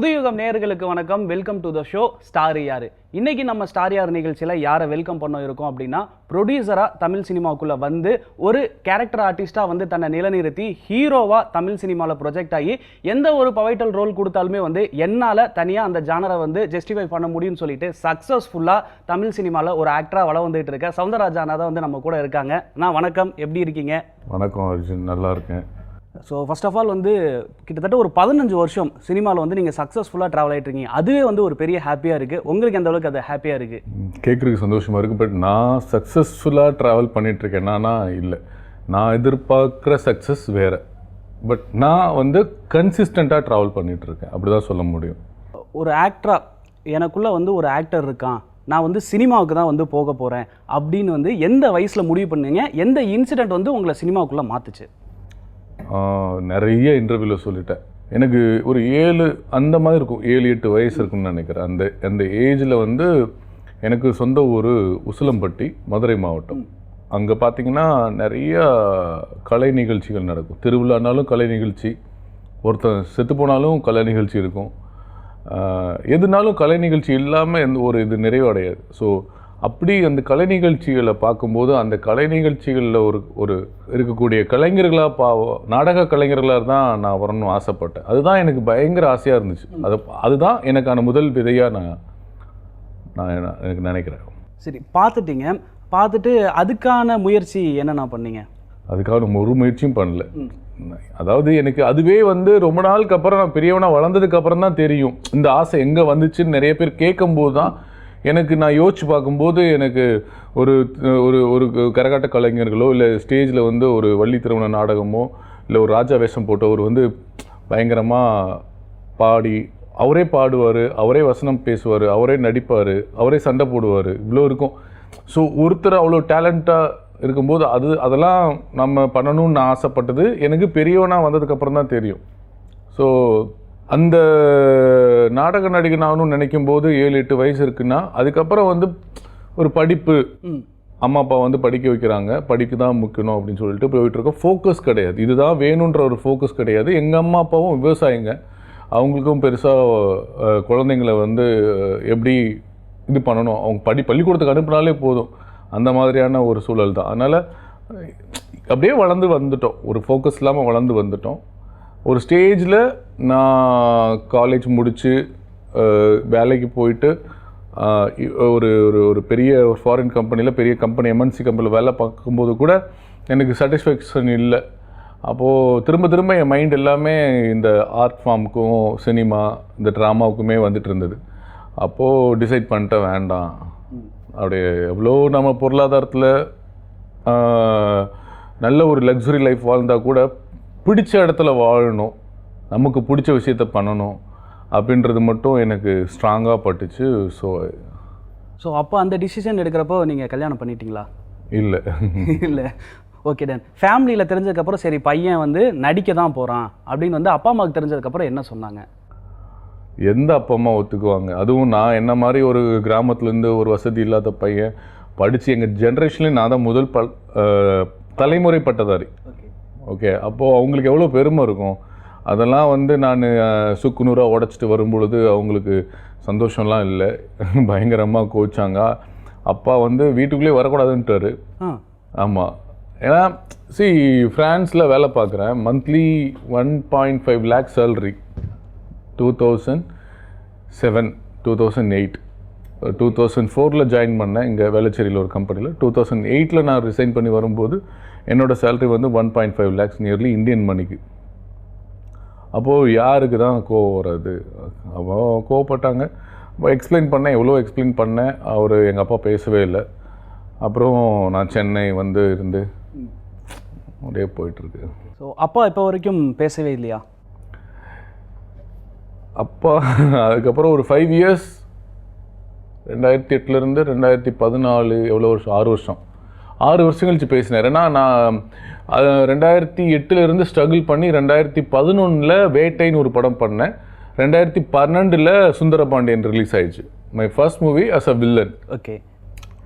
புதுயுகம் நேயர்களுக்கு வணக்கம். Welcome to the show star யாரு. இன்னைக்கு நம்ம ஸ்டார் யார் நிகழ்ச்சியில் யாரை வெல்கம் பண்ண இருக்கோம் அப்படின்னா, ப்ரொடியூசராக தமிழ் சினிமாவுக்குள்ளே வந்து ஒரு கேரக்டர் ஆர்டிஸ்டாக வந்து தன்னை நிலைநிறுத்தி ஹீரோவாக தமிழ் சினிமாவில் ப்ரொஜெக்ட் ஆகி எந்த ஒரு பவைட்டல் ரோல் கொடுத்தாலுமே வந்து என்னால் தனியாக அந்த ஜானரை வந்து ஜஸ்டிஃபை பண்ண முடியும்னு சொல்லிட்டு சக்ஸஸ்ஃபுல்லாக தமிழ் சினிமாவில் ஒரு ஆக்டராக வள வந்துட்டு இருக்க சௌந்தரராஜா அண்ணா தான் வந்து நம்ம கூட இருக்காங்க. அண்ணா வணக்கம், எப்படி இருக்கீங்க? வணக்கம் அர்ஜுன், நல்லா இருக்கேன். ஸோ ஃபர்ஸ்ட் ஆஃப் ஆல் வந்து கிட்டத்தட்ட ஒரு 15 வருஷம் சினிமாவில் வந்து நீங்கள் சக்ஸஸ்ஃபுல்லாக ட்ராவல் ஆகிட்டு இருக்கீங்க. அதுவே வந்து ஒரு பெரிய ஹாப்பியாக இருக்குது. உங்களுக்கு எந்த அளவுக்கு அது ஹாப்பியாக இருக்குது? கேட்குறதுக்கு சந்தோஷமாக இருக்குது. பட் நான் சக்ஸஸ்ஃபுல்லாக ட்ராவல் பண்ணிகிட்ருக்கேன். என்னன்னா இல்லை, நான் எதிர்பார்க்குற சக்ஸஸ் வேறு. பட் நான் வந்து கன்சிஸ்டண்ட்டாக ட்ராவல் பண்ணிகிட்ருக்கேன், அப்படி தான் சொல்ல முடியும். ஒரு ஆக்டராக எனக்குள்ளே வந்து ஒரு ஆக்டர் இருக்கான், நான் வந்து சினிமாவுக்கு தான் வந்து போக போகிறேன் அப்படின்னு வந்து எந்த வயசில் முடிவு பண்ணீங்க? எந்த இன்சிடெண்ட் வந்து உங்களை சினிமாவுக்குள்ளே மாற்றுச்சு? நிறைய இன்டர்வியூவில் சொல்லிட்டேன். எனக்கு ஒரு 7 அந்த மாதிரி இருக்கும், 7-8 வயசு இருக்குன்னு நினைக்கிறேன். அந்த ஏஜில் வந்து எனக்கு சொந்த ஊர் உசிலம்பட்டி, மதுரை மாவட்டம். அங்கே பார்த்திங்கன்னா நிறைய கலை நிகழ்ச்சிகள் நடக்கும். திருவிழானாலும் கலை நிகழ்ச்சி, ஒருத்தன் செத்து போனாலும் கலை நிகழ்ச்சி இருக்கும். எதுனாலும் கலை நிகழ்ச்சி இல்லாமல் எந்த ஒரு இது நிறைவடையாது. ஸோ அப்படி அந்த கலை நிகழ்ச்சிகளை பார்க்கும்போது அந்த கலை நிகழ்ச்சிகளில் ஒரு இருக்கக்கூடிய கலைஞர்களாக நாடக கலைஞர்களாக தான் நான் வரணும்னு ஆசைப்பட்டேன். அதுதான் எனக்கு பயங்கர ஆசையாக இருந்துச்சு. அதுதான் எனக்கான முதல் விதையாக நான் எனக்கு நினைக்கிறேன். சரி, பார்த்துட்டு அதுக்கான முயற்சி என்னென்ன பண்ணீங்க? அதுக்கான ஒரு முயற்சியும் பண்ணல. அதாவது எனக்கு அதுவே வந்து ரொம்ப நாளுக்கு அப்புறம், நான் பெரியவனாக வளர்ந்ததுக்கு அப்புறம் தான் தெரியும் இந்த ஆசை எங்கே வந்துச்சுன்னு. நிறைய பேர் கேட்கும்போது தான் எனக்கு, நான் யோசிச்சு பார்க்கும்போது எனக்கு ஒரு ஒரு கரகாட்ட கலைஞர்களோ இல்லை ஸ்டேஜில் வந்து ஒரு வள்ளி திருமண நாடகமோ இல்லை ஒரு ராஜா வேஷம் போட்டவர் வந்து பயங்கரமாக பாடி, அவரே பாடுவார், அவரே வசனம் பேசுவார், அவரே நடிப்பார், அவரே சண்டை போடுவார், இவ்வளோ இருக்கும். ஸோ ஒருத்தர் அவ்வளோ டேலண்ட்டாக இருக்கும்போது அதெல்லாம் நம்ம பண்ணணும்னு நான் ஆசைப்பட்டது எனக்கு பெரியவனாக வந்ததுக்கப்புறம் தான் தெரியும். ஸோ அந்த நாடக நடிகன் ஆகணும்னு நினைக்கும் போது 7-8 வயசு இருக்குன்னா, அதுக்கப்புறம் வந்து ஒரு படிப்பு, அம்மா அப்பா வந்து படிக்க வைக்கிறாங்க, படிக்க தான் முக்கியம் அப்படின்னு சொல்லிட்டு போயிட்டுருக்கோம். ஃபோக்கஸ் கிடையாது, இதுதான் வேணுன்ற ஒரு ஃபோக்கஸ் கிடையாது. எங்கள் அம்மா அப்பாவும் விவசாயிங்க, அவங்களுக்கும் பெருசாக குழந்தைங்களை வந்து எப்படி இது பண்ணணும், அவங்க பள்ளிக்கூடத்துக்கு அனுப்புனாலே போதும், அந்த மாதிரியான ஒரு சூழல் தான். அதனால் அப்படியே வளர்ந்து வந்துட்டோம், ஒரு ஃபோக்கஸ் இல்லாமல் வளர்ந்து வந்துட்டோம். ஒரு ஸ்டேஜில் நான் காலேஜ் முடித்து வேலைக்கு போயிட்டு ஒரு ஒரு பெரிய ஒரு ஃபாரின் கம்பெனியில், பெரிய கம்பெனி எம்என்சி கம்பெனியில் வேலை பார்க்கும்போது கூட எனக்கு சாட்டிஸ்ஃபேக்ஷன் இல்லை. அப்போது திரும்ப என் மைண்ட் எல்லாமே இந்த ஆர்ட் ஃபார்முக்கும் சினிமா இந்த ட்ராமாவுக்குமே வந்துட்டு இருந்தது. அப்போது டிசைட் பண்ணிட்டேன், வேண்டாம். அப்படியே எவ்வளோ நம்ம பொருளாதாரத்தில் நல்ல ஒரு லக்ஸுரி லைஃப் வாழ்ந்தால் கூட பிடிச்ச இடத்துல வாழணும், நமக்கு பிடிச்ச விஷயத்த பண்ணணும் அப்படின்றது மட்டும் எனக்கு ஸ்ட்ராங்காக பட்டுச்சு. ஸோ அப்போ அந்த டிசிஷன் எடுக்கிறப்போ நீங்கள் கல்யாணம் பண்ணிட்டீங்களா? இல்லை. Okay done. ஃபேமிலியில் தெரிஞ்சதுக்கப்புறம் சரி பையன் வந்து நடிக்க தான் போகிறான் அப்படின்னு வந்து அப்பா அம்மாவுக்கு தெரிஞ்சதுக்கப்புறம் என்ன சொன்னாங்க? எந்த அப்பா அம்மா ஒத்துக்குவாங்க? அதுவும் நான் என்ன மாதிரி ஒரு கிராமத்துலேருந்து ஒரு வசதி இல்லாத பையன் படித்து, எங்கள் ஜென்ரேஷன்லேயும் நான் தான் முதல் தலைமுறை பட்டதாரி. ஓகே, அப்போது அவங்களுக்கு எவ்வளோ பெருமை இருக்கும். அதெல்லாம் வந்து நான் சுக்குநூறாக உடச்சிட்டு வரும்பொழுது அவங்களுக்கு சந்தோஷம்லாம் இல்லை, பயங்கரமாக கோச்சாங்க. அப்பா வந்து வீட்டுக்குள்ளேயே வரக்கூடாதுன்ட்டார். ஆமாம், ஏன்னா ஃப்ரான்ஸில் வேலை பார்க்குறேன், மந்த்லி 1.5 lakh சேலரி. 2007 2008 2004 ஜாயின் பண்ணேன் இங்கே வேளச்சேரியில் ஒரு கம்பெனியில். 2008 நான் ரிசைன் பண்ணி வரும்போது என்னோடய சேலரி வந்து 1.5 lakhs நியர்லி இந்தியன் மணிக்கு. அப்போது யாருக்கு தான் கோவம் வராது? அப்போ கோவப்பட்டாங்க. எக்ஸ்பிளைன் பண்ணேன், எவ்வளோ எக்ஸ்பிளைன் பண்ணேன், அவர் எங்கள் அப்பா பேசவே இல்லை. அப்புறம் நான் சென்னை வந்து இருந்து அப்படியே போயிட்டுருக்கு. ஸோ அப்பா இப்போ வரைக்கும் பேசவே இல்லையா? அப்பா அதுக்கப்புறம் ஒரு 5 years, 2008 2014 எவ்வளோ வருஷம், 6 வருஷம் கழிச்சு பேசினேன். ஏன்னா நான் 2008 ஸ்ட்ரகிள் பண்ணி 2011 வேட்டைன்னு ஒரு படம் பண்ணேன். 2012 சுந்தரபாண்டியன் ரிலீஸ் ஆயிடுச்சு, my first movie as a villain. Okay,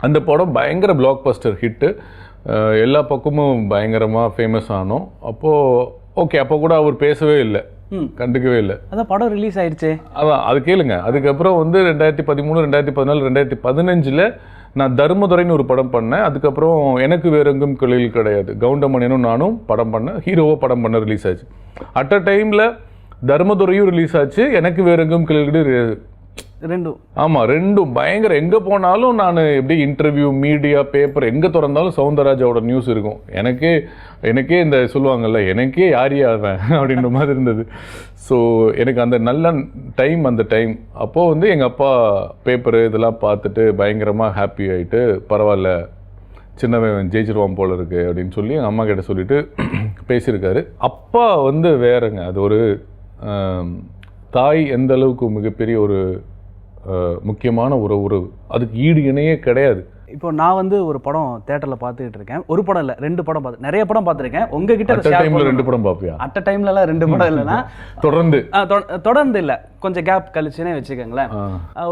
அந்த படம் பயங்கர பிளாக் பஸ்டர் ஹிட்டு, எல்லா பக்கமும் பயங்கரமாக ஃபேமஸ் ஆனோம். அப்போது ஓகே, அப்போ கூட அவர் பேசவே இல்லை. கண்டுக்கவே இல்லை. அதான் படம் ரிலீஸ் ஆயிடுச்சு. அதான் அது கேளுங்க. அதுக்கப்புறம் வந்து 2013, 2014, 2015 நான் தர்மதுரைன்னு ஒரு படம் பண்ணேன். அதுக்கப்புறம் எனக்கு வேற எங்கும் கிளையில் கிடையாது, கவுண்டமணியனும் நானும் படம் பண்ணேன், ஹீரோவாக படம் பண்ண ரிலீஸ் ஆச்சு. அட் அ டைமில் தர்மதுரையும் ரிலீஸ் ஆச்சு, எனக்கு வேற எங்கும் கிளையில் ரெண்டும். ஆமாம், ரெண்டும் பயங்கர. எங்கே போனாலும் நான் எப்படி இன்டர்வியூ, மீடியா, பேப்பர் எங்கே திறந்தாலும் சவுந்தரராஜாவோட நியூஸ் இருக்கும். எனக்கே இந்த சொல்லுவாங்கல்ல, எனக்கே யாரியாவேன் அப்படின்ற மாதிரி இருந்தது. ஸோ எனக்கு அந்த நல்ல டைம், அந்த டைம் அப்போது வந்து எங்கள் அப்பா பேப்பரு இதெல்லாம் பார்த்துட்டு பயங்கரமாக ஹாப்பி ஆகிட்டு, பரவாயில்ல சின்னவன் ஜெயிச்சிருவான் போல இருக்கு அப்படின்னு சொல்லி எங்கள் அம்மா கிட்ட சொல்லிட்டு பேசியிருக்காரு. அப்பா வந்து வேறங்க, அது ஒரு தாய் எந்த அளவுக்கு மிகப்பெரிய ஒரு முக்கியமான உறவு, அதுக்கு ஈடு இணையே கிடையாது. இப்போ நான் வந்து ஒரு படம் தியேட்டர்ல பார்த்துக்கிட்டு இருக்கேன். ஒரு படம் இல்லை, 2 படம் பார்த்து, நிறைய படம் பார்த்துருக்கேன். உங்ககிட்ட 2 படம் பார்ப்பியா? அட் அ டைம்லலாம் 2 படம் இல்லைன்னா தொடர்ந்து இல்லை, கொஞ்சம் கேப் கழிச்சுனே வச்சுக்கோங்களேன்.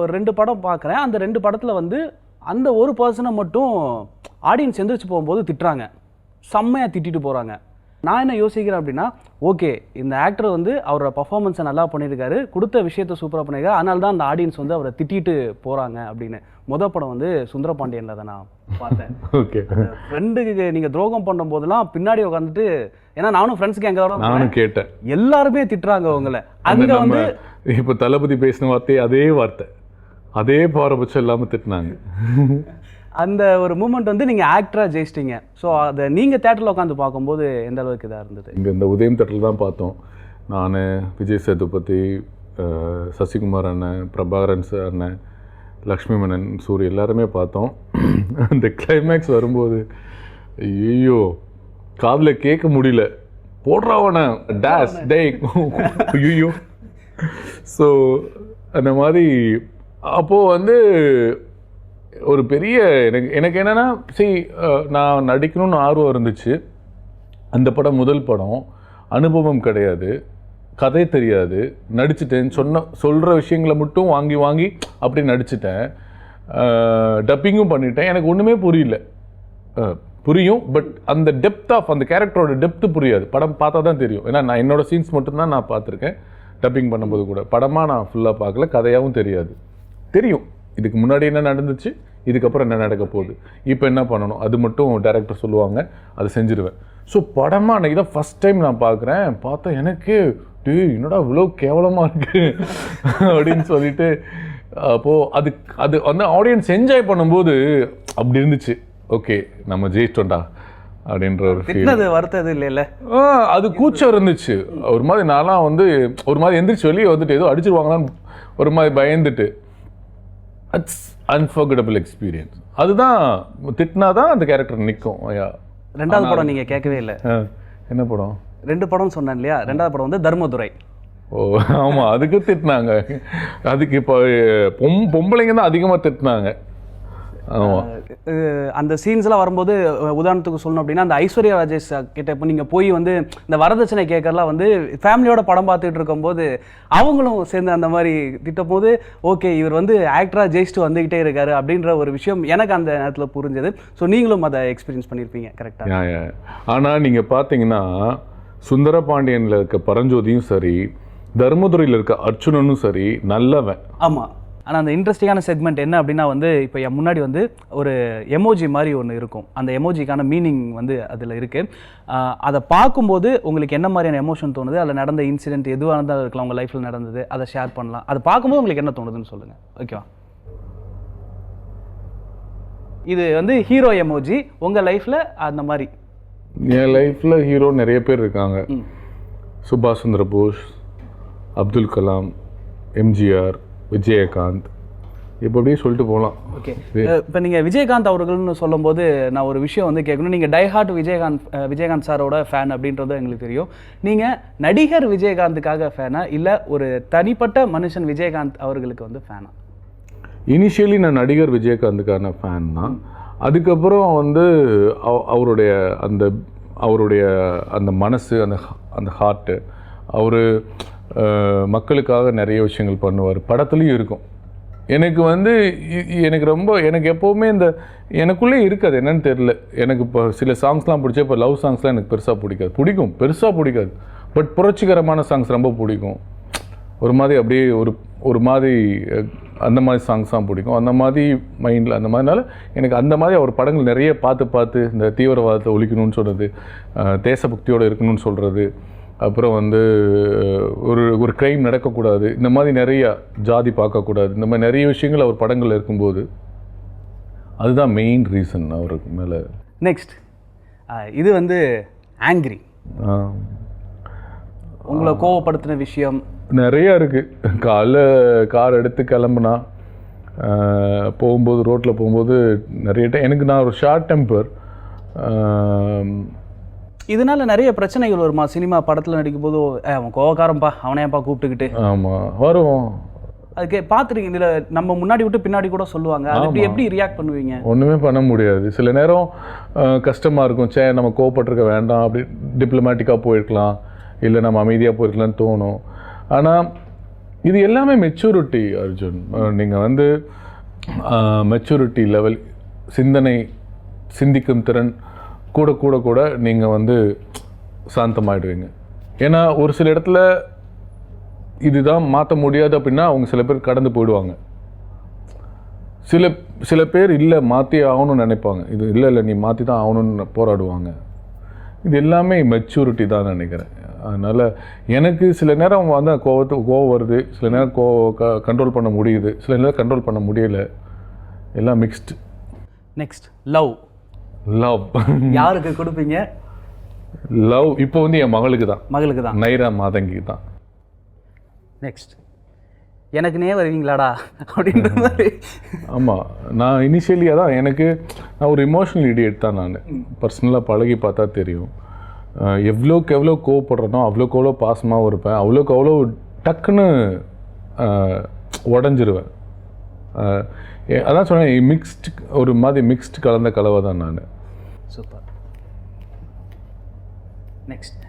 ஒரு 2 படம் பார்க்குறேன். அந்த 2 படத்தில் வந்து அந்த ஒரு பர்சனை மட்டும் ஆடியன்ஸ் எந்திரிச்சு போகும்போது திட்டுறாங்க, செம்மையாக திட்டிட்டு போகிறாங்க. நான் என்ன யோசிக்கிறேன் அப்படின்னா, ஓகே இந்த ஆக்டர் வந்து அவரோட பர்ஃபார்மன்ஸை நல்லா பண்ணியிருக்காரு, கொடுத்த விஷயத்தை சூப்பராக பண்ணியிருக்காரு, அதனால தான் அந்த ஆடியன்ஸ் வந்து அவரை திட்டிட்டு போகிறாங்க அப்படின்னு. படம் வந்து சுந்தரபாண்டியனில் தான் நான் பார்த்தேன். ஓகே, ஃப்ரெண்டுக்கு நீங்கள் துரோகம் பண்ணும்போதெல்லாம் பின்னாடி உட்காந்துட்டு, ஏன்னா நானும் ஃப்ரெண்ட்ஸுக்கு எங்கே வர நானும் கேட்டேன், எல்லாருமே திட்டுறாங்க அவங்கள. அங்கே வந்து இப்போ தளபதி பேசின வார்த்தை அதே பாரபட்சம் இல்லாமல் திட்டினாங்க. அந்த ஒரு மூமெண்ட் வந்து நீங்கள் ஆக்டராக ஜெயிச்சிட்டிங்க. ஸோ அதை நீங்கள் தேட்டரில் உட்காந்து பார்க்கும்போது எந்த அளவுக்கு இதாக இருந்தது? இங்கே இந்த உதயம் தேட்டரில் தான் பார்த்தோம். நான், விஜய் சேதுபதி, சசிகுமார் அண்ணன், பிரபாகரன் சார் அண்ணன், லக்ஷ்மி மேனன், சூரி எல்லாருமே பார்த்தோம். அந்த கிளைமேக்ஸ் வரும்போது ஐயோ காதில் கேட்க முடியல, போடுறாவன டேஸ் டே ஐயோ. ஸோ அந்த மாதிரி அப்போது வந்து ஒரு பெரிய எனக்கு என்னென்னா, நான் நடிக்கணும்னு ஆர்வம் இருந்துச்சு. அந்த படம் முதல் படம், அனுபவம் கிடையாது, கதை தெரியாது, நடிச்சிட்டேன். சொல்கிற விஷயங்களை மட்டும் வாங்கி அப்படி நடிச்சிட்டேன். டப்பிங்கும் பண்ணிட்டேன். எனக்கு ஒன்றுமே புரியல. புரியும், பட் அந்த டெப்த் ஆஃப் அந்த கேரக்டரோட டெப்த்து புரியாது. படம் பார்த்தா தான் தெரியும். ஏன்னா நான் என்னோடய சீன்ஸ் மட்டும்தான் நான் பார்த்துருக்கேன் டப்பிங் பண்ணும்போது கூட. படமாக நான் ஃபுல்லாக பார்க்கல, கதையாகவும் தெரியாது. தெரியும் இதுக்கு முன்னாடி என்ன நடந்துச்சு, இதுக்கப்புறம் என்ன நடக்க போகுது, இப்போ என்ன பண்ணணும், அது மட்டும் டைரக்டர் சொல்லுவாங்க, அதை செஞ்சுருவேன். ஸோ படமாக அன்றைக்கி தான் ஃபஸ்ட் டைம் நான் பார்த்தா எனக்கு என்னடா இவ்வளோ கேவலமாக இருக்குது அப்படின்னு சொல்லிட்டு, அப்போது அது வந்து ஆடியன்ஸ் என்ஜாய் பண்ணும்போது அப்படி இருந்துச்சு. ஓகே நம்ம ஜெயிச்சிட்டோம்டா அப்படின்ற ஒரு ஃபீல். வருத்தது இல்லைல்ல, அது கூச்சம் இருந்துச்சு. ஒரு மாதிரி நான்லாம் வந்து ஒரு மாதிரி எந்திரிச்சு வெளியே வந்துட்டு ஏதோ அடிச்சிருவாங்களான்னு ஒரு மாதிரி பயந்துட்டு. It's unforgettable experience. அதுதான் திட்டினா தான் அந்த கேரக்டர் நிற்கும். 2வது படம் நீங்கள் கேட்கவே இல்லை. என்ன படம்? 2 படம் சொன்னேன் இல்லையா. 2வது படம் வந்து தர்மதுரை. ஓ ஆமாம், அதுக்கு திட்டினாங்க. அதுக்கு இப்போ பொம்பளைங்க தான் அதிகமாக திட்டினாங்க. அந்த சீன்ஸ்லாம் வரும்போது உதாரணத்துக்கு சொல்லணும் அப்படின்னா, அந்த ஐஸ்வர்யா ராஜேஷ் கிட்ட இப்போ நீங்கள் போய் வந்து இந்த வரதட்சணை கேட்கறலாம் வந்து ஃபேமிலியோட படம் பார்த்துட்டு இருக்கும்போது அவங்களும் சேர்ந்து அந்த மாதிரி திட்டும் போது, ஓகே இவர் வந்து ஆக்டராக ஜெயிச்சுட்டு வந்துக்கிட்டே இருக்காரு அப்படின்ற ஒரு விஷயம் எனக்கு அந்த நேரத்தில் புரிஞ்சது. ஸோ நீங்களும் அதை எக்ஸ்பீரியன்ஸ் பண்ணியிருப்பீங்க கரெக்டாக. ஆனால் நீங்கள் பார்த்தீங்கன்னா சுந்தரபாண்டியனில் இருக்க பரஞ்சோதியும் சரி, தர்மதுரையில் இருக்க அர்ச்சுனனும் சரி நல்லவன். ஆமாம். ஆனால் அந்த இன்ட்ரெஸ்டிங்கான செக்மெண்ட் என்ன அப்படின்னா வந்து, இப்போ என் முன்னாடி வந்து ஒரு எமோஜி மாதிரி ஒன்று இருக்கும். அந்த எமோஜிக்கான மீனிங் வந்து அதில் இருக்குது. அதை பார்க்கும்போது உங்களுக்கு என்ன மாதிரியான எமோஷன் தோணுது, அதில் நடந்த இன்சிடென்ட் எதுவாக இருந்தாலும் இருக்கலாம், உங்கள் லைஃப்பில் நடந்தது, அதை ஷேர் பண்ணலாம். அதை பார்க்கும்போது உங்களுக்கு என்ன தோணுதுன்னு சொல்லுங்கள். ஓகேவா? இது வந்து ஹீரோ எமோஜி. உங்கள் லைஃப்பில் அந்த மாதிரி? என் லைஃப்பில் ஹீரோ நிறைய பேர் இருக்காங்க. சுபாஷ் சந்திர போஸ், அப்துல் கலாம், எம்ஜிஆர், விஜயகாந்த், இப்போ அப்படியே சொல்லிட்டு போகலாம். ஓகே, இப்போ நீங்கள் விஜயகாந்த் அவர்கள்னு சொல்லும்போது நான் ஒரு விஷயம் வந்து கேட்கணும். நீங்கள் டைஹார்ட் விஜயகாந்த் சாரோட ஃபேன் அப்படின்றது எங்களுக்கு தெரியும். நீங்கள் நடிகர் விஜயகாந்துக்காக ஃபேனா இல்லை ஒரு தனிப்பட்ட மனுஷன் விஜயகாந்த் அவர்களுக்கு வந்து ஃபேனா? இனிஷியலி நான் நடிகர் விஜயகாந்துக்கான ஃபேன் தான். அதுக்கப்புறம் வந்து அவருடைய அந்த மனசு, அந்த ஹார்ட்டு, அவர் மக்களுக்காக நிறைய விஷயங்கள் பண்ணுவார். படத்துலையும் இருக்கும். எனக்கு எப்போவுமே எனக்குள்ளே இருக்காது, என்னன்னு தெரியல. எனக்கு இப்போ சில சாங்ஸ்லாம் பிடிச்சா, இப்போ லவ் சாங்ஸ்லாம் எனக்கு பெருசாக பிடிக்காது. பெருசாக பிடிக்காது. பட் புரட்சிகரமான சாங்ஸ் ரொம்ப பிடிக்கும். ஒரு மாதிரி அப்படியே ஒரு மாதிரி அந்த மாதிரி சாங்ஸ் தான் பிடிக்கும். அந்த மாதிரி மைண்டில் அந்த மாதிரினால எனக்கு அந்த மாதிரி அவர் படங்கள் நிறைய பார்த்து இந்த தீவிரவாதத்தை ஒழிக்கணும்னு சொல்கிறது, தேசபக்தியோடு இருக்கணும்னு சொல்கிறது, அப்புறம் வந்து ஒரு க்ரைம் நடக்கக்கூடாது, இந்த மாதிரி நிறைய ஜாதி பார்க்கக்கூடாது, இந்த மாதிரி நிறைய விஷயங்கள் அவர் படங்கள் இருக்கும்போது அதுதான் மெயின் ரீசன் அவருக்கு மேலே. நெக்ஸ்ட் இது வந்து ஆங்கிரி. உங்களை கோவப்படுத்தின விஷயம் நிறையா இருக்குது. காலைல கார் எடுத்து கிளம்புனா போகும்போது ரோட்டில் போகும்போது நிறைய டைம் எனக்கு நான் ஒரு ஷார்ட் டெம்பர். இதனால நிறைய பிரச்சனைகள் வருமா? சினிமா படத்தில் நடிக்கும் போது அவன் கோவக்காரன்பா, அவனையப்பா கூப்பிட்டுக்கிட்டு. ஆமாம் வரும். அதுக்கு பார்த்துருக்கீங்க, இதில் நம்ம முன்னாடி விட்டு பின்னாடி கூட சொல்லுவாங்க. அது எப்படி ரியாக்ட் பண்ணுவீங்க? ஒன்றுமே பண்ண முடியாது. சில நேரம் கஷ்டமாக இருக்கும். நம்ம கோவப்பட்டிருக்க வேண்டாம், அப்படி டிப்ளமேட்டிக்காக போயிருக்கலாம், இல்லை நம்ம அமைதியாக போயிருக்கலாம்னு தோணும். ஆனால் இது எல்லாமே மெச்சூரிட்டி அர்ஜுன். நீங்கள் வந்து மெச்சூரிட்டி லெவல், சிந்திக்கும் திறன் கூட நீங்கள் வந்து சாந்தமாயிடுவீங்க. ஏன்னா ஒரு சில இடத்துல இதுதான் மாற்ற முடியாது அப்படின்னா அவங்க சில பேர் கடந்து போயிடுவாங்க. சில பேர் இல்லை மாற்றி ஆகணும்னு நினைப்பாங்க. இது இல்லை நீ மாற்றி தான் ஆகணும்னு போராடுவாங்க. இது எல்லாமே மெச்சூரிட்டி தான் நினைக்கிறேன். அதனால் எனக்கு சில நேரம் வந்து கோவம் வருது, சில நேரம் கண்ட்ரோல் பண்ண முடியுது, சில நேரம் கண்ட்ரோல் பண்ண முடியலை. எல்லாம் மிக்ஸ்டு. Next love. யாருக்கு கொடுப்பீங்க லவ்? இப்போ வந்து என் மகளுக்கு தான். நைரா மாதங்கிக்கு தான். நெக்ஸ்ட் எனக்குனே வருவீங்களாடா அப்படின்ற மாதிரி. ஆமாம், நான் இனிஷியலியாக தான் நான் ஒரு இமோஷனல் இடியட் தான். நான் பர்சனலாக பழகி பார்த்தா தெரியும். எவ்வளோக்கு எவ்வளோ கோவப்படுறனோ அவ்வளோக்கு எவ்வளோ பாசமாகவும் இருப்பேன், அவ்வளோக்கு அவ்வளோ டக்குன்னு உடஞ்சிருவேன். அதான் சொன்னேன், ஒரு மாதிரி மிக்ஸ்டு கலந்த கலவை தான் நான். சூப்பர். நெக்ஸ்ட்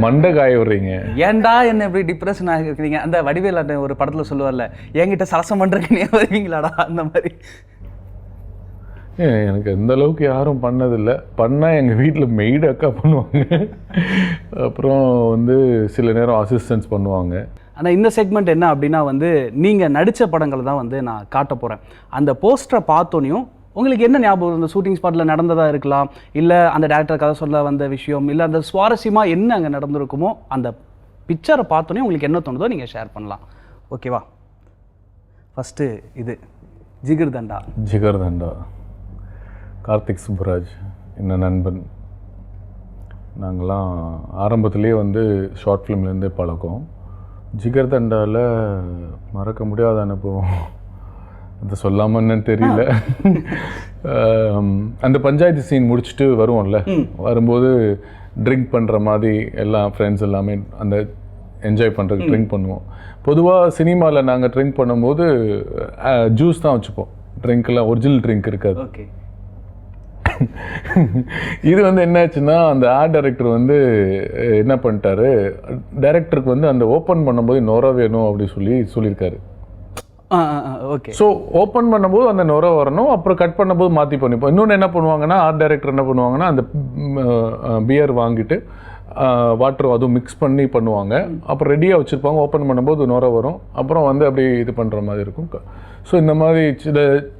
மண்டை காய விடுறீங்க. ஏன்டா என்ன இப்படி டிப்ரெஷன் ஆகிருக்கிறீங்க? அந்த வடிவேல் ஒரு படத்தில் சொல்லுவார்ல, என்கிட்ட சரசம் பண்ணுறதுக்குனே வருவீங்களாடா, அந்த மாதிரி. எனக்கு எந்த அளவுக்கு யாரும் பண்ணதில்லை. பண்ணால் எங்கள் வீட்டில் மெய்டு அக்கா பண்ணுவாங்க, அப்புறம் வந்து சில நேரம் அசிஸ்டன்ஸ் பண்ணுவாங்க. ஆனால் இந்த செக்மெண்ட் என்ன அப்படின்னா வந்து நீங்கள் நடித்த படங்களை தான் வந்து நான் காட்ட போகிறேன். அந்த போஸ்டரை பார்த்தோன்னையும் உங்களுக்கு என்ன ஞாபகம்? இந்த ஷூட்டிங் ஸ்பாட்டில் நடந்ததாக இருக்கலாம், இல்லை அந்த டேரக்டர் கதை சொல்ல வந்த விஷயம், இல்லை அந்த சுவாரஸ்யமாக என்ன அங்கே நடந்திருக்குமோ அந்த பிக்சரை பார்த்தோன்னே உங்களுக்கு என்ன தோணுதோ நீங்கள் ஷேர் பண்ணலாம். ஓகேவா? ஃபஸ்ட்டு இது ஜிகர்தண்டா. கார்த்திக் சுப்புராஜ் என்ன நண்பன். நாங்கள்லாம் ஆரம்பத்துலேயே வந்து ஷார்ட் ஃபிலிம்லேருந்தே பழக்கம். ஜிகர்தண்டாவில் மறக்க முடியாத அனுபவம், அது சொல்லாமல் என்னன்னு தெரியல. அந்த பஞ்சாயத்து சீன் முடிச்சுட்டு வருவோம்ல, வரும்போது ட்ரிங்க் பண்ணுற மாதிரி எல்லாம் ஃப்ரெண்ட்ஸ் எல்லாமே அந்த என்ஜாய் பண்ணுறதுக்கு ட்ரிங்க் பண்ணுவோம். பொதுவாக சினிமாவில் நாங்கள் ட்ரிங்க் பண்ணும்போது ஜூஸ் தான் வச்சுப்போம். ட்ரிங்க்லாம் ஒரிஜினல் ட்ரிங்க் இருக்காது. ஓகே. இது வந்து என்னாச்சுன்னா, அந்த ஆர்ட் டைரக்டர் வந்து என்ன பண்ணிட்டாரு, டைரக்டருக்கு வந்து அந்த ஓப்பன் பண்ணும்போது நொர வேணும் அப்படி சொல்லியிருக்காரு. ஓகே. ஸோ ஓப்பன் பண்ணும்போது அந்த நொர வரணும், அப்புறம் கட் பண்ணும்போது மாற்றி பண்ணிப்போம். இன்னொன்று என்ன பண்ணுவாங்கன்னா, ஆர்ட் டைரக்டர் என்ன பண்ணுவாங்கன்னா, அந்த பியர் வாங்கிட்டு வாட்டர் அதுவும் மிக்ஸ் பண்ணி பண்ணுவாங்க. அப்புறம் ரெடியாக வச்சுருப்பாங்க. ஓப்பன் பண்ணும்போது நொர வரும், அப்புறம் வந்து அப்படி இது பண்ணுற மாதிரி இருக்கும். ஸோ இந்த மாதிரி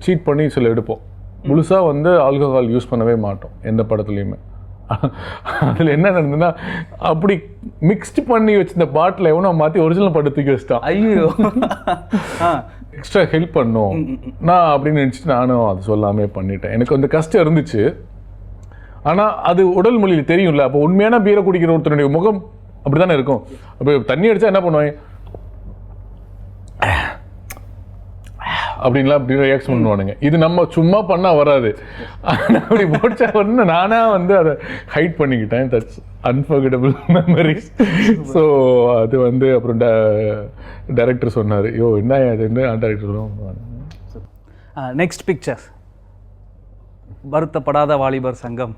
சீட் பண்ணி சில எடுப்போம். முழுசாக வந்து ஆல்கஹால் யூஸ் பண்ணவே மாட்டோம் எந்த படத்துலையுமே. அதில் என்ன நடந்ததுன்னா, அப்படி மிக்ஸ்டு பண்ணி வச்சிருந்த பாட்டில் எவனோ மாற்றி ஒரிஜினல் படம் தூக்கி வச்சிட்டான். ஐயோ, எக்ஸ்ட்ரா ஹெல்ப் பண்ணோம் நான் அப்படின்னு நினச்சிட்டு நானும் அது சொல்லாமே பண்ணிட்டேன். எனக்கு அந்த கஷ்டம் இருந்துச்சு, ஆனால் அது உடல் மொழியில் தெரியும்ல. அப்போ உண்மையான பீரை குடிக்கிற ஒருத்தருடைய முகம் அப்படி தானே இருக்கும். அப்போ தண்ணி அடித்தா என்ன பண்ணுவேன் அப்படின்லாம் அப்படி ரியாக்ஷன் பண்ணுவானுங்க. இது நம்ம சும்மா பண்ணால் வராது, அப்படி போச்சா வந்து நானாக வந்து அதை ஹைட் பண்ணிக்கிட்டேன். That's unforgettable memories. ஸோ அது வந்து அப்புறம் டைரக்டர் சொன்னார், யோ என்ன அது என்ன டைரக்டர். நெக்ஸ்ட் பிக்சர் வருத்தப்படாத வாலிபர் சங்கம்.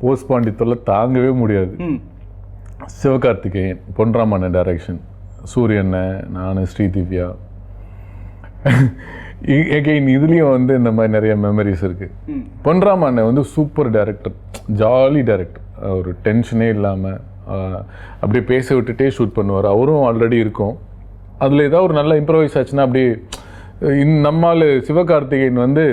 போஸ்ட் பாண்டித்தொல்லை தாங்கவே முடியாது. சிவகார்த்திகேயன், பொன்ராமண்ண டைரக்ஷன், சூரியண்ண, நான், ஸ்ரீதிவ்யா. எகைன் இதுலேயும் வந்து இந்த மாதிரி நிறைய மெமரிஸ் இருக்குது. பொன்ராமண்ண வந்து சூப்பர் டைரக்டர், ஜாலி டைரக்டர். ஒரு டென்ஷனே இல்லாமல் அப்படியே பேச விட்டுட்டே ஷூட் பண்ணுவார். அவரும் ஆல்ரெடி இருக்கும். அதில் ஏதாவது ஒரு நல்ல இம்ப்ரவைஸ் ஆச்சுன்னா அப்படியே நம்மால் சிவகார்த்திகேயன் வந்து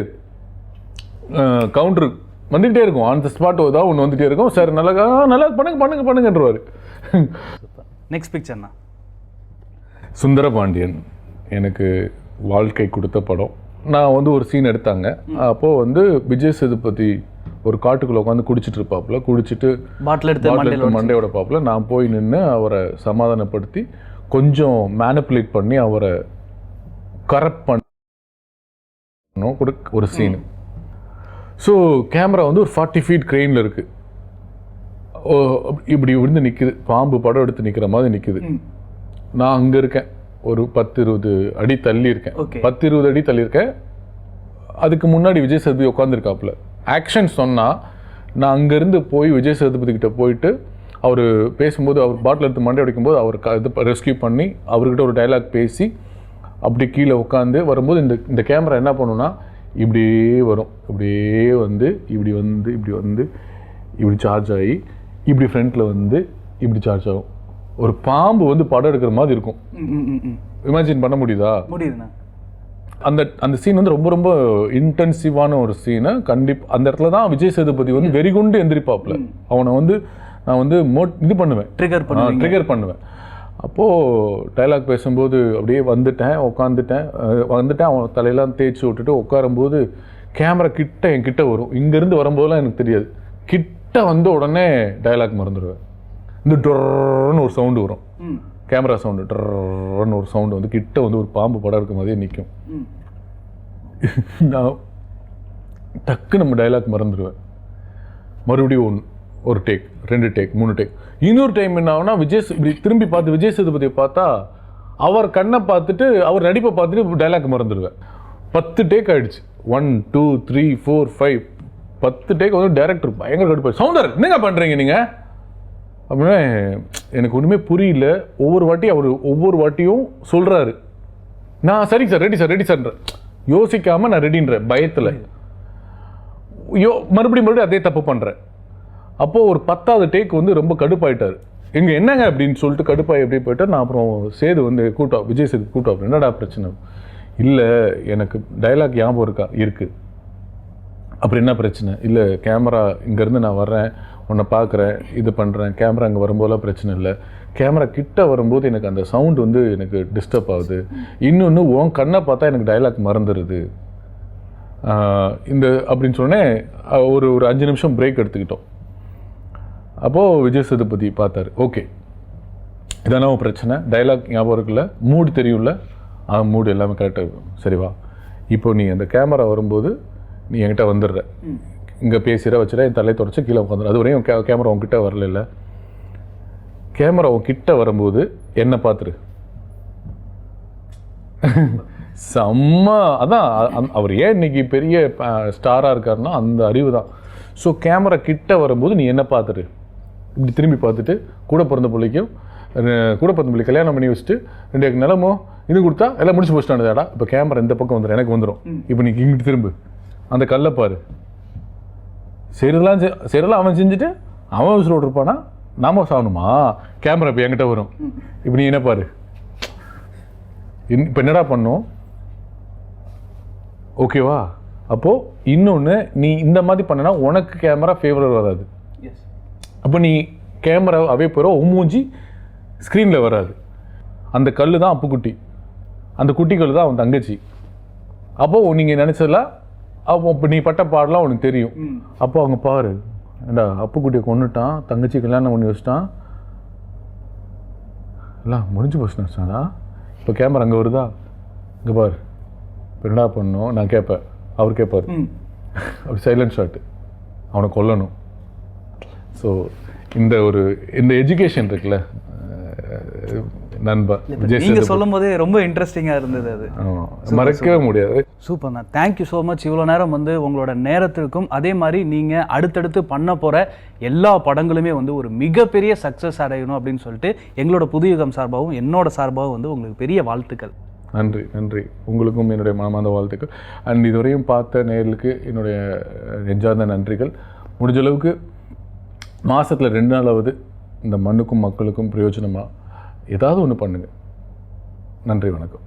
கவுண்டர் வந்துகிட்டே இருக்கும். ஆன் த ஸ்பாட் ஏதாவது ஒன்று வந்துகிட்டே இருக்கும். சார் நல்லா பண்ணுங்கன்றவார். நெக்ஸ்ட் பிக்சர்னா சுந்தரபாண்டியன் எனக்கு வாழ்க்கை கொடுத்த படம். நான் வந்து ஒரு சீன் எடுத்தாங்க. அப்போது வந்து விஜய் சேதுபதி ஒரு காட்டுக்குள்ளே உட்காந்து குடிச்சிட்டு இருப்பாப்புல, குடிச்சிட்டு பாட்டில் எடுத்து மண்டையோட பாப்புல நான் போய் நின்று அவரை சமாதானப்படுத்தி கொஞ்சம் மேனிப்புலேட் பண்ணி அவரை கரெக்ட் பண்ணணும் ஒரு சீனு. ஸோ கேமரா வந்து ஒரு 40 feet கிரெயினில் இருக்குது. இப்படி விழுந்து நிற்குது, பாம்பு படம் எடுத்து நிற்கிற மாதிரி நிற்குது. நான் அங்கே இருக்கேன், ஒரு 10-20 அடி தள்ளி இருக்கேன். 10-20 அடி தள்ளி இருக்கேன். அதுக்கு முன்னாடி விஜய் சேதுபதி உட்காந்துருக்காப்புல. ஆக்ஷன் சொன்னால் நான் அங்கேருந்து போய் விஜய் சேதுபதி கிட்ட போயிட்டு அவர் பேசும்போது, அவர் பாட்டில் எடுத்து மண்டை அடிக்கும்போது அவர் இது ரெஸ்கியூ பண்ணி அவர்கிட்ட ஒரு டைலாக் பேசி அப்படி கீழே உட்காந்து வரும்போது இந்த கேமரா என்ன பண்ணுன்னா இப்படியே வரும். இப்படியே வந்து இப்படி சார்ஜ் ஆகி இப்படி ஃப்ரண்ட்டில் வந்து இப்படி சார்ஜ் ஆகும். ஒரு பாம்பு வந்து படம் எடுக்கிற மாதிரி இருக்கும். இமேஜின் பண்ண முடியுதா? முடியுதுண்ணா. அந்த சீன் வந்து ரொம்ப ரொம்ப இன்டென்சிவான ஒரு சீனை. கண்டிப்பாக அந்த இடத்துல தான் விஜய் சேதுபதி வந்து வெறிகுண்டு எந்திரிப்பாப்புல. அவனை வந்து நான் வந்து இது பண்ணுவேன், ட்ரிகர் பண்ணுவேன். அப்போது டைலாக் பேசும்போது அப்படியே உட்காந்துட்டேன். அவன் தலையெல்லாம் தேய்ச்சி விட்டுட்டு உட்காரும்போது கேமரா என் கிட்ட வரும். இங்கேருந்து வரும்போதெல்லாம் எனக்கு தெரியாது. கிட்ட வந்து உடனே டைலாக் மறந்துடுவேன். இந்த டொர்ன்னு ஒரு சவுண்டு வரும், கேமரா சவுண்டு. டர்ன்னு ஒரு சவுண்டு வந்து கிட்ட வந்து ஒரு பாம்பு படம் இருக்க மாதிரியே நிற்கும். நான் டக்கு நம்ம டைலாக் மறந்துடுவேன். மறுபடியும் ஒரு டேக், 2 டேக், 3 டேக். இன்னொரு டைம் என்ன ஆகுனா இப்படி திரும்பி பார்த்து விஜய் சேதுபதியை பார்த்தா அவர் கண்ணை பார்த்துட்டு அவர் நடிப்பை பார்த்துட்டு டைலாக் மறந்துடுவேன். 10 டேக் ஆயிடுச்சு. 1 2 3 4 5 10 டேக் வந்து டைரக்டர் பயங்கர கடுப்பாரு. சவுண்டர் என்னங்க பண்ணுறீங்க நீங்கள் அப்படின்னா எனக்கு ஒன்றுமே புரியல. ஒவ்வொரு வாட்டியும் சொல்கிறாரு. நான் சரி சார், ரெடி சார்ன்ற யோசிக்காமல் நான் ரெடின்றேன் பயத்தில். மறுபடியும் அதே தப்பு பண்ணுறேன். அப்போது ஒரு 10வது டேக் வந்து ரொம்ப கடுப்பாயிட்டார். என்னங்க அப்படின்னு சொல்லிட்டு கடுப்பாகி எப்படி போயிட்டார். நான் அப்புறம் விஜய் சேது கூட்டம் என்னடா பிரச்சனை? இல்லை எனக்கு டைலாக் ஞாபகம் இருக்குது. அப்புறம் என்ன பிரச்சனை? இல்லை கேமரா இங்கேருந்து நான் வர்றேன், உன்னை பார்க்குறேன், இது பண்ணுறேன், கேமரா அங்கே வரும்போதெல்லாம் பிரச்சனை இல்லை. கேமரா கிட்ட வரும்போது எனக்கு அந்த சவுண்ட் வந்து எனக்கு டிஸ்டர்ப் ஆகுது. இன்னொன்று உன் கண்ணை பார்த்தா எனக்கு டைலாக் மறந்துடுது அப்படின்னு சொன்னேன். ஒரு 5 நிமிஷம் பிரேக் எடுத்துக்கிட்டோம். அப்போது விஜய் சேதுபதி பார்த்தாரு. ஓகே, இதான பிரச்சனை, டைலாக் ஞாபகம் இருக்குல்ல, மூடு தெரியும்ல, மூடு எல்லாமே கரெக்டாக இருக்கும். சரிவா, இப்போ நீ அந்த கேமரா வரும்போது நீ என்கிட்ட வந்துடுற, இங்கே பேசுகிற வச்சுட, என் தலையை தொடச்சி கீழே உட்காந்துரு. அது வரையும் கேமரா உங்ககிட்ட வரல. கேமரா உங்ககிட்ட வரும்போது என்ன பார்த்துரு. செம்ம. அதான் அவர் ஏன் இன்னைக்கு பெரிய ஸ்டாராக இருக்காருன்னா அந்த அறிவு தான். ஸோ கேமரா கிட்ட வரும்போது நீ என்ன பார்த்துரு, இப்படி திரும்பி பார்த்துட்டு கூட பிறந்த பிள்ளை கல்யாணம் பண்ணி வச்சுட்டு 2 ஏக்கர் நிலமோ இது கொடுத்தா எல்லாம் முடிச்சு போச்சுட்டானுதாடா. இப்போ கேமரா இந்த பக்கம் வந்துடும், எனக்கு வந்துடும். இப்போ நீ இங்கிட்டு திரும்பு, அந்த கல்லை பாரு. சரிலாம் அவன் செஞ்சுட்டு அவன் விசில் இருப்பானா, நாம சாகணுமா? கேமரா இப்போ என்கிட்ட வரும். இப்போ நீ என்ன பாரு, இப்போ என்னடா பண்ணும்? ஓகேவா? அப்போது இன்னொன்று, நீ இந்த மாதிரி பண்ணனா உனக்கு கேமரா ஃபேவரட் வராது. அப்போ நீ கேமரா அவே போகிற மூஞ்சி ஸ்க்ரீனில் வராது. அந்த கல் தான் அப்புக்குட்டி, அந்த குட்டி கல் தான் அவன் தங்கச்சி. அப்போது நீங்கள் நினச்சதெல்லாம் அப்போ இப்போ நீ பட்ட பாடலாம் உனக்கு தெரியும். அப்போ அவங்க பாரு, ஏண்டா அப்புக்குட்டியை கொண்டுட்டான், தங்கச்சி கல்யாணம் பண்ணி வச்சுட்டான், எல்லாம் முடிஞ்சு போச்சு நினச்சாடா. இப்போ கேமரா அங்கே வருதா, இங்கே பாரு, இப்போ என்னடா பண்ணணும் நான் கேட்பேன், அவர் கேட்பார். அப்படி சைலண்ட் ஷாட்டு, அவனை கொல்லணும். ஸோ இந்த எஜுகேஷன் இருக்குல்ல நண்பா, நீங்கள் சொல்லும் போதே ரொம்ப இன்ட்ரெஸ்டிங்காக இருந்தது. அது மறக்கவே முடியாது. சூப்பர்ண்ணா, தேங்க்யூ ஸோ மச். இவ்வளோ நேரம் வந்து உங்களோட நேரத்திற்கும் அதே மாதிரி நீங்கள் அடுத்தடுத்து பண்ண போகிற எல்லா படங்களுமே வந்து ஒரு மிகப்பெரிய சக்ஸஸ் அடையணும் அப்படின்னு சொல்லிட்டு எங்களோட புதுயுகம் சார்பாகவும் என்னோட சார்பாகவும் வந்து உங்களுக்கு பெரிய வாழ்த்துக்கள். நன்றி. உங்களுக்கும் என்னுடைய மனமார்ந்த வாழ்த்துக்கள். அண்ட் இதுவரையும் பார்த்த நேயர்களுக்கு என்னுடைய நெஞ்சார்ந்த நன்றிகள். முடிஞ்ச அளவுக்கு மாதத்தில் 2 நாளாவது இந்த மண்ணுக்கும் மக்களுக்கும் பிரயோஜனமாக ஏதாவது ஒன்று பண்ணுங்கள். நன்றி, வணக்கம்.